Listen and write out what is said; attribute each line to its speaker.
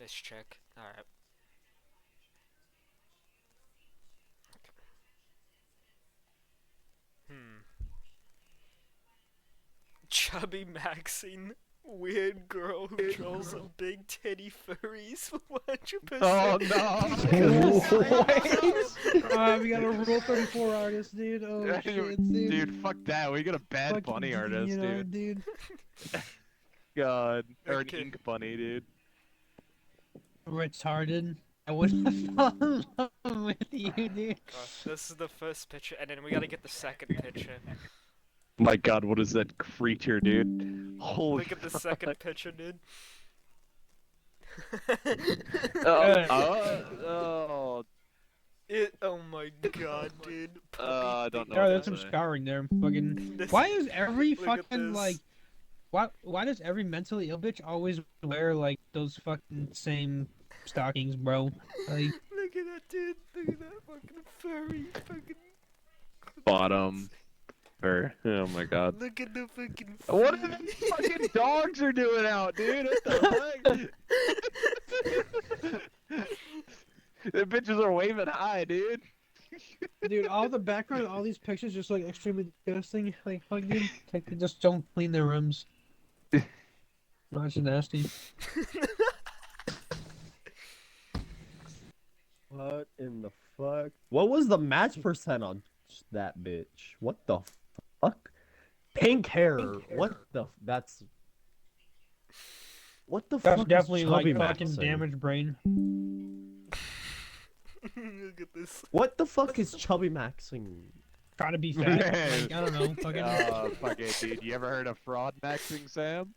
Speaker 1: this chick. Alright. Hmm. Chubby Maxine. Weird girl who draws on big titty furries. 100%.
Speaker 2: Oh no!
Speaker 3: We got a Rule 34 artist, dude. Oh shit, dude.
Speaker 2: Dude, fuck that. We got a Bad
Speaker 3: Fucking
Speaker 2: Bunny artist,
Speaker 3: DNR,
Speaker 2: dude. God, or an
Speaker 1: Okay.
Speaker 2: Ink Bunny, dude.
Speaker 3: Retarded. I would have fallen in love with you, dude.
Speaker 1: This is the first picture, and then we gotta get the second picture.
Speaker 2: My God, what is that creature, dude? Holy
Speaker 1: Look at the second picture, dude.
Speaker 2: oh,
Speaker 1: Oh my god, dude.
Speaker 2: I don't know.
Speaker 3: Oh,
Speaker 2: what
Speaker 3: there's
Speaker 2: to
Speaker 3: some
Speaker 2: say.
Speaker 3: scarring there. Fucking.
Speaker 1: This-
Speaker 3: Why is every
Speaker 1: look at
Speaker 3: fucking
Speaker 1: this.
Speaker 3: like? Why does every mentally ill bitch always wear like those fucking same stockings, bro? Like,
Speaker 1: Look at that, dude. Look at that fucking furry. Fucking.
Speaker 2: Bottom. Or, oh my God.
Speaker 1: Look at the fucking.
Speaker 2: What are
Speaker 1: furry.
Speaker 2: the fucking dogs are doing out, dude? What the fuck? The bitches are waving high, dude.
Speaker 3: dude, all the background, all these pictures just like extremely disgusting. Like, fuck, dude. Like, they just don't clean their rooms. No, it's nasty.
Speaker 4: What in the fuck? What was the match percent on that bitch? What the fuck? Pink hair. What the? That's. What the
Speaker 3: That's
Speaker 4: fuck?
Speaker 3: definitely
Speaker 4: is
Speaker 3: like
Speaker 4: Chubby
Speaker 3: fucking
Speaker 4: Maxing?
Speaker 3: damaged brain.
Speaker 1: Look at this.
Speaker 4: What the fuck is Chubby Maxing?
Speaker 3: Trying to be fat.
Speaker 2: Man.
Speaker 3: Like, I don't know. Fucking.
Speaker 2: Fuck it, dude. You ever heard of fraud maxing, Sam?